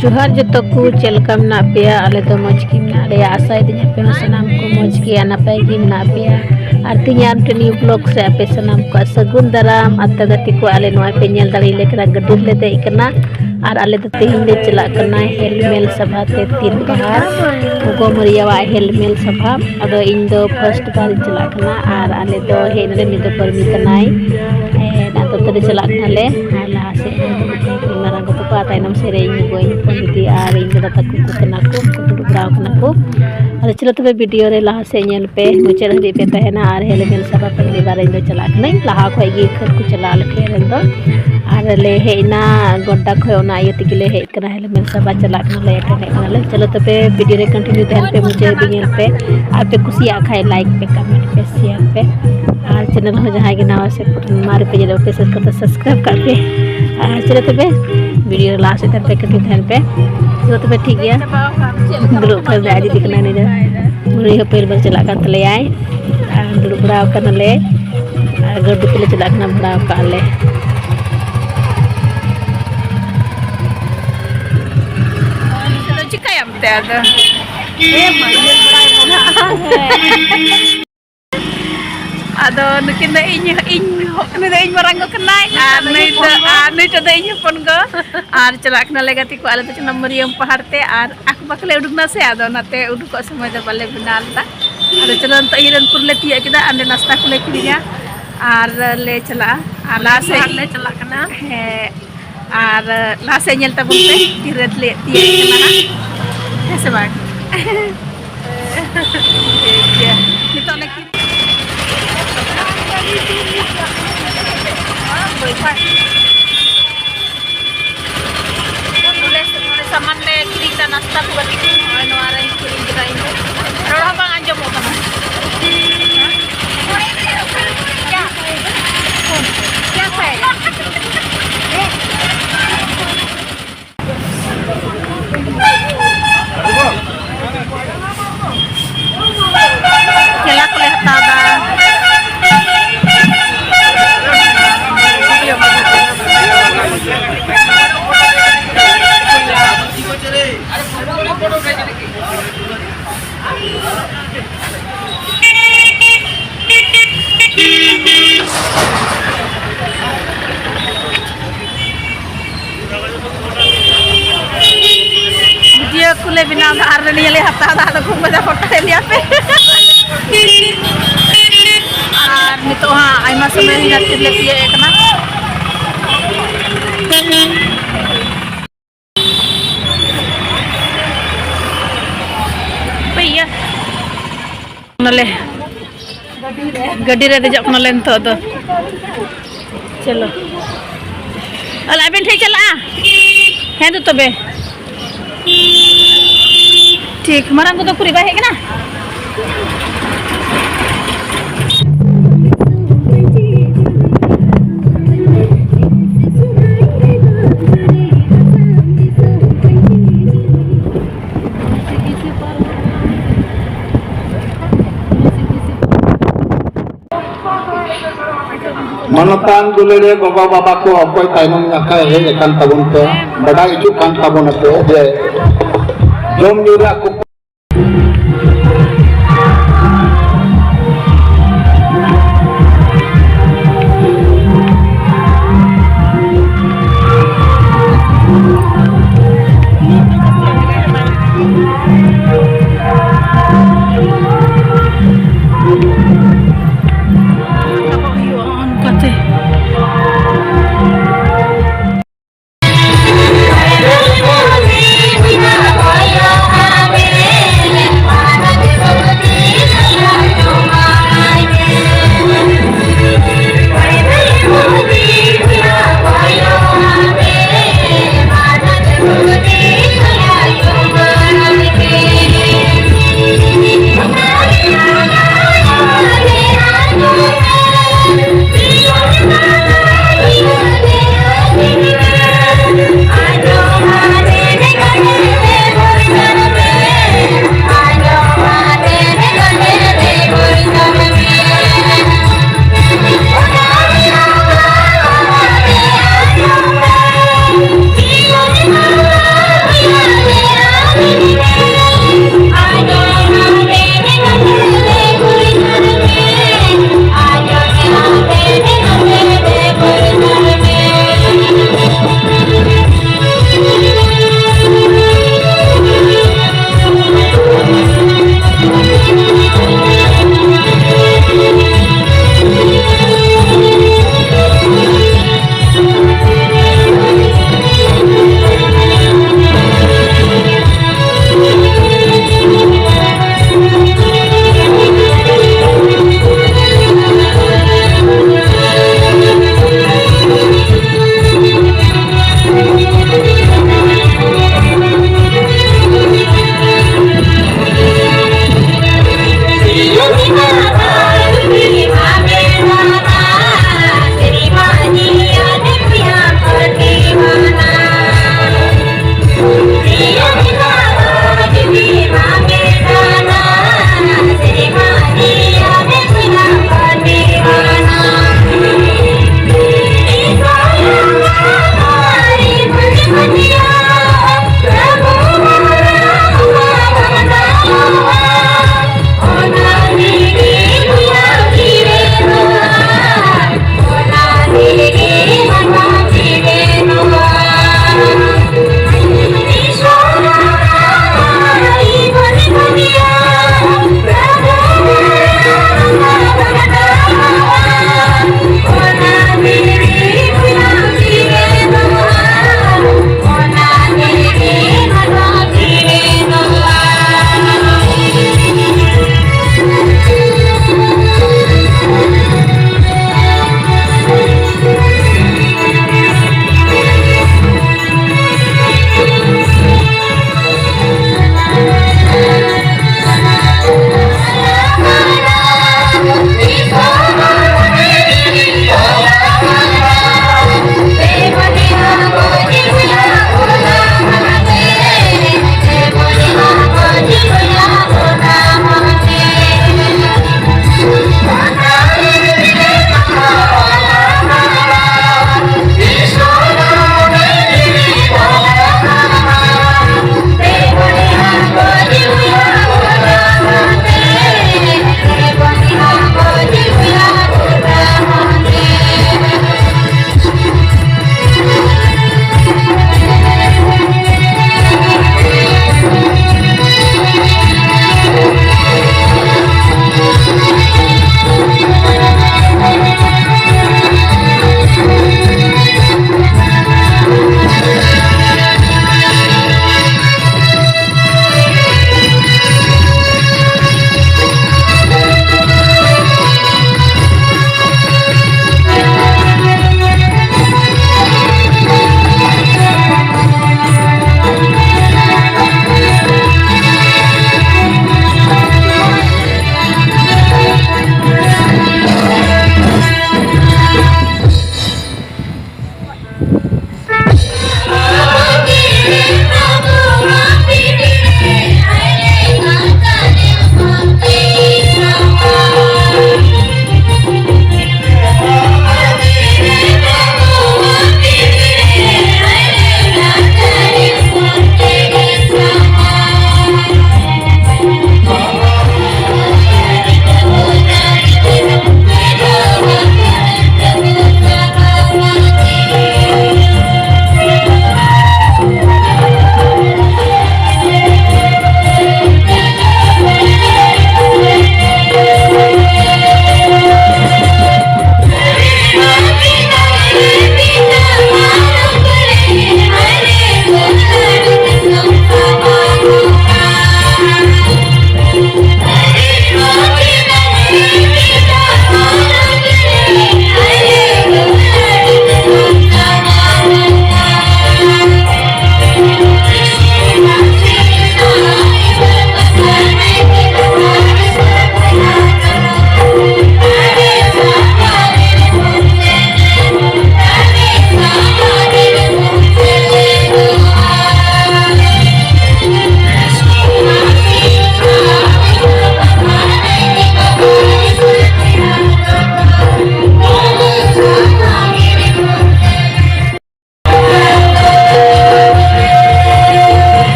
जोहार जतो को चलका मना पेया आले तो मौज की मना रे आशा दिन पे सनाम को मौज की नपाय की मना पेया और तियार न्यू ब्लॉग से पे सनाम को सगुन दाराम अत्ता गति को आले नोय पे नेल दाड़ी लेकरा गड्डी ले दे इकना और आले तो तेहिन ले चला करना हेलमेल सभा ते तीन बार को मरिया हेलमेल सभा अदो इन दो फर्स्ट बार चला करना और आले दो हेनरे निदो परमितनाई ना तो तरे चला करना ले ला से मारा को तो तायनम सेरेኝ गोई पंडिती और इन दादा को कना को दुबराव कना को और चलो तबे वीडियो रे लाहा से नेल पे मुचे हरी पे तहना और हेलमेल सभा पहली बार इन चला करना लाहा को गी खर को चला लखे रे दो और ले हेना गोड्डा खो ना ये तिगले हे कना हेलमेल सभा चला करना ले कना ले चलो तबे वीडियो रे कंटिन्यू तहन पे मुचे नेल पे आप पे कुसिया खाए लाइक पे कमेंट पे शेयर पे और चैनल हो जहाँ के नाव से मारे पे जब पे सब्सक्राइब कर पे चलो तबे वीडियो लास्ट तक पे कंटिन्यू तहन पे चलो तबे ठीक है दुरुब कर दे आज दिखना नहीं जा मुरी हो पहले बार चला कर ले आए दुरुब बड़ाव करना ले गड्डी पे चला करना बड़ाव कर ले चिकायम ते ada main bड़ाय ado nukin da inya marang ko kenai ni to da inya pon go ar celak na legati ko ala to nomor yang paharte ar aku bakal uduk na se ado nate uduk ko samay da bale binal da ado chalan to iran pur le tiya kita ande nasta ko le kirinya ar le chala ala se le chala kana he ar la se nyel ta bunte tiret le tiya kana ha se bag ya nito na Nulis saman le kiri dan nasta ko gati ano ara yung kiri kita ini. Pero habang anjo mo kana. Ya saya. Kela ko lihat tada. Video kule bina ar ni le hata da ko maja foto liya pe ar nito ha aima samay ni natin le tiya ekna paya nale gadi re dejak nale nto do chalo ala ben thai chala hai to tobe ठीक marang ko to puri bahe kana Manatan dulere baba baba ko apoy tainong ngakai he ekan tabun pe bada ijuk kan tabun pe je jom nyura ko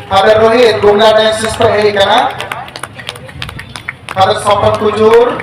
Ada Rohit Gunga Dances pe hei kana. Ada Sopan Kujur.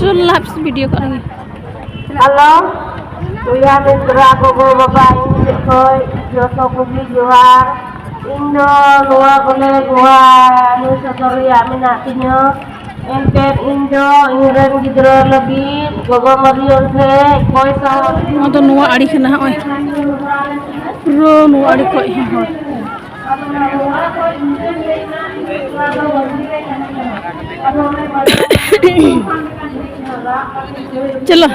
Sulap video kali. Halo, Uya Mitra Gogo Bapak ini koi Joso Kubli Johar Indo Luar Boleh Gua Nusa Soria Minatinya Emper Indo Iren Gidro Lebih Gogo Marion Se Koi Sahur Atau nuwa adi kena oi. Bro nuwa adi koi hoi. चलो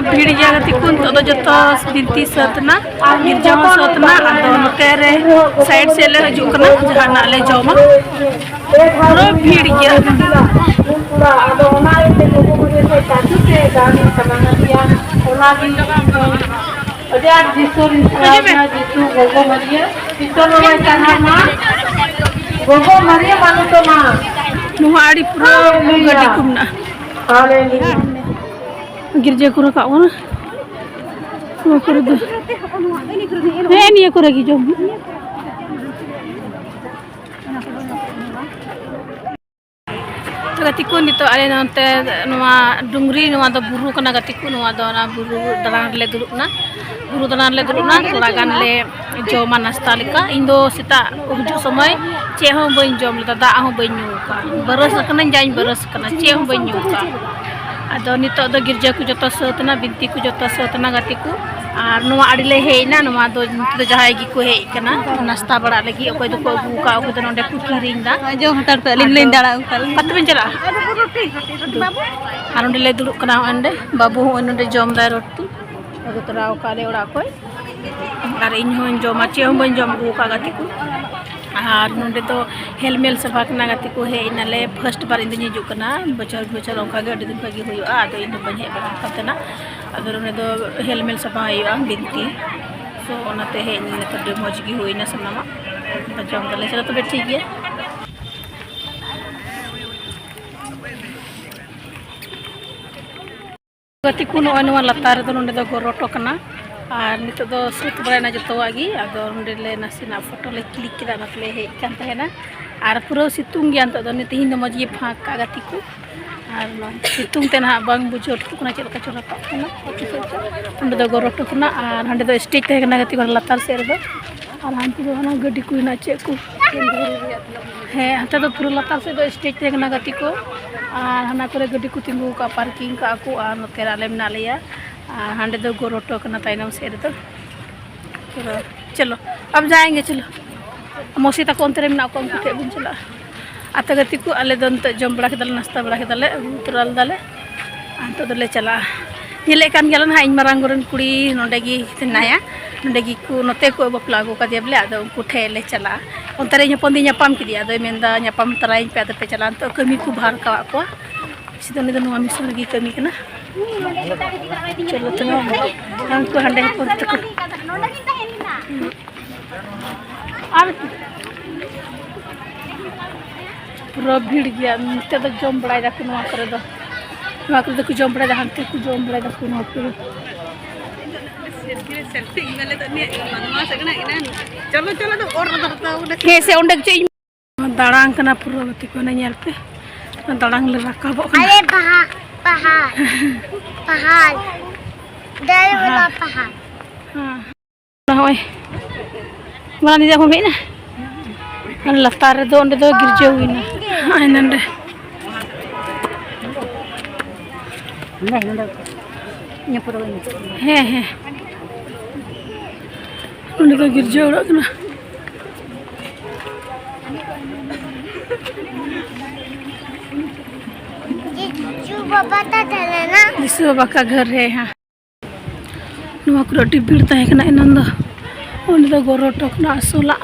भीड़ जगह तिकुन तो जो बिनती सतना गिरजा सतना नोटे रे side से ले हजुकना जहाना ले जमा पूरा भीड़ गया Gogo Maria Manutoma nuhari pro gadi kumna Hallelujah. गिरजा को रखा ना निया को रखी जो gatiku nito ale nonte nuwa dungri nuwa do buru kana gatiku nuwa do na buru dalan le duluk na tulagan le joma nasta lika indo sita ujuk somai che hon bain jom le da hon bain nyuka beres kana jain beres kana che hon bain nyuka ado nito do girja ku joto sotna binti ku joto sotna gatiku ar nuwa adile heina nuwa do nito jahai gi ku hei kana nasta bada lagi okoy do ko agu ka okoy do nonde ku kiring da jo hatar pe lin dala ukal patben chala ar nonde le duluk kana ande babu hon nonde jom da roti agu tara kale ora koy ar in hon jom che hon ban jom ku ka gatiku ar nonde do helmel sabak na gatiku heina le first bar indu niju kana bochor onka ge adi din bagi hoyo ado indu ban he ba katana agar udah do helmel sabah ayo binti so onate he ini tadi moj gi hoina sanama bajam kale chalo to ठीक है gati kuno anu latar do nonde do goroto kana ar nito do sut barana joto agi ado nonde le nasina foto le klik kira na le he kan tahena ar puro situng gi anto do niti hindo moj gi phak ka gati ku ar no situng ten ha bang bujot ku na chela ka chora pa kana nonde do goroto kana ar hande do stage te kana gati ko latar ser do ar hanti do na gadi ku na che ku he hata do puro latar se do stage te kana gati ko ar hana kore gadi ku tingu ka parking ka aku ar no tera lem na leya ar hande do goroto kana tainam ser do चलो अब जाएंगे चलो मोसी तक अंतरे में नाको कुटे बुन चला आता गति को अले दंत जम बड़ा केदल नाश्ता बड़ा केदले तुरल दले अंत दले चला येले कान गेलन हाइन मारांगरन कुड़ी नोंडेगी तिनाया नोंडेगी को नोते को बपला को कदिया बले आदो कुठे ले चला अंतरे ᱧᱟᱯᱟᱢ दी ᱧᱟᱯᱟम किदिया दो मेंदा ᱧᱟᱯᱟम तराई पे आदो पे चला तो कमी को बाहर का को सिदने दो नोमी सरगी कमी कना चलो तो हम को हंडे को तक पूरा भीड़ गया नते तो जम बड़ाई दा कुनवा करे दो को जम बड़ाई दा हंते को जम बड़ाई दा कुनवा पे सेल्फी इमेले तो ने मनवा सगना इना चलो चलो तो और दरता उडे कैसे उंडे चे दाड़ांग कना पूरा गति को ना नेल पे दाड़ांग ले रकाबो अरे पहाड़ dari wala pahal hoy mana ni jago bina an latar do onde do girje huina ainande nya pura he onde do girje ora kana जिसु बाबा का घर है यहाँ नुआ को रोटी भीड़ तहे कना इनन दो ओंडे दो गोरोटो कना असोला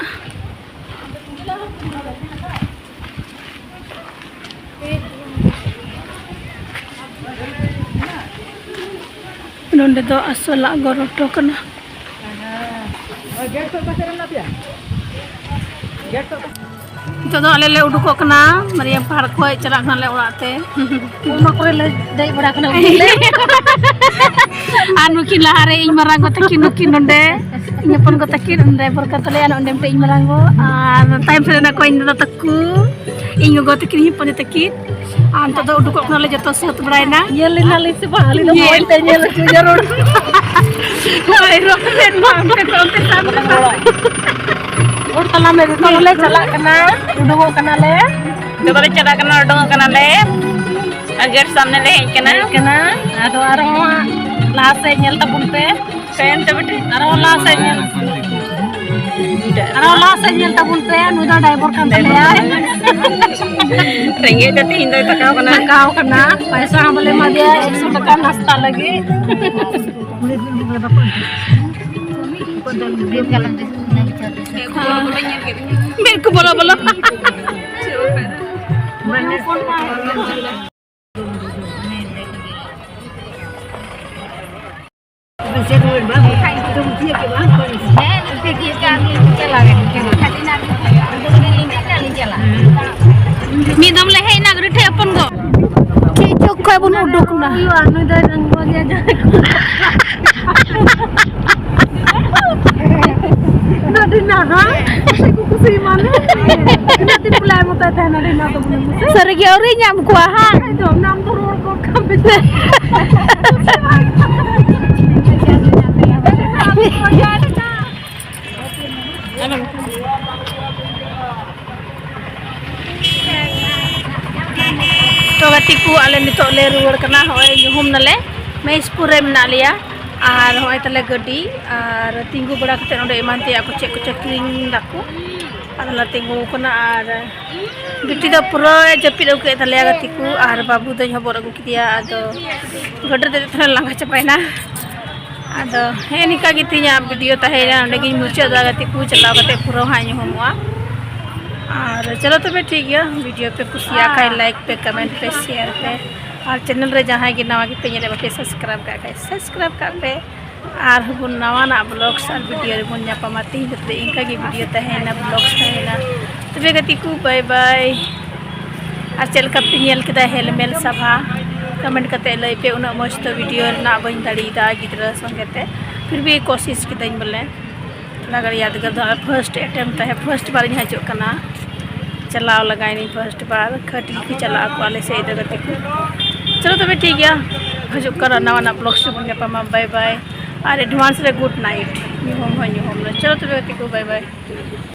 नोंडे दो असोला गोरोटो कना तो आले ले उडुको कना मरियम पहाड़ को चला कना ले उड़ाते उमा करे ले दई बड़ा कना उले anu kin lahare ing marango takin nukin nonde nyepon ko takin driver katale anu ndem pe ing marango time fere na ko inda takku ing go takin nyepon takin anto do uduko kena le joto sot braina yele nali se bahali do moy te yele ku jarur ai ro len ma te ko te samra और तला में तो ले चला कना उडुगो कना ले जब ले चला कना उडुगो कना ले अगर सामने ले कना कना आदो आरो ला से नेल तबुन पे पेन ते बेटी आरो ला से नेल तबुन पे नुदा ड्राइवर kan te ले रेंगे जति हिंदो तकाव कना पैसा हमले मा दिया 100 टका नाश्ता लगी मेरे को बोलो बोलो मी दम ले है ना गरे अपन गो खय बन उडुक ना anu dah nanggonya nanti nah saya kukusi mana nanti pulai mau tanya nanti nah tu boleh mesti sarigi ori nyam kwa ha itu nam turun kok kambing तो गतिकु आले नितो ले रुवर कना होय युहुम नले मेसपुर रे मेना लिया और होय तले गड्डी और तिंगु बड़ा कते नोडे एमान ते को चेकिंग दाकु आला तिंगु कना और बिटी द पुरो जपिद के तले गतिकु और बाबू द हबोर अगु किदिया आदो गड्डे दे थन लांगा चपाइना आदो हे निका गितिया वीडियो ताहेना नडे गिन मुचा दा गतिकु चलाव कते पुरो हाई हुआ और चलो तो ठीक है वीडियो पे कुसिया का लाइक पे कमेंट पे शेयर पे और चैनल रे जहाँ की नवा की पे ये पे सब्सक्राइब कर पे और बुन नवा ना ब्लॉग्स और वीडियो रे बुन पमाती तो इनका की वीडियो तहेना ब्लॉग्स तहेना तो गति को बाय बाय और चल का पिनियल के हेलमेल सभा कमेंट करते लई पे उना मस्त तो वीडियो ना बन दाड़ीदा गिद्रा संगते फिर भी कोशिश की बोले लगर यादगार दो फर्स्ट अटेम्प्ट है फर्स्ट बार यहाँ जो करना चलाव लगाए नहीं फर्स्ट बार खटी की चला वाले से इधर गति को चलो तो ठीक है हजू कर नवा ना ब्लॉग से बन पामा बाय बाय और एडवांस रे गुड नाइट न्यू होम चलो तो गति को बाय बाय।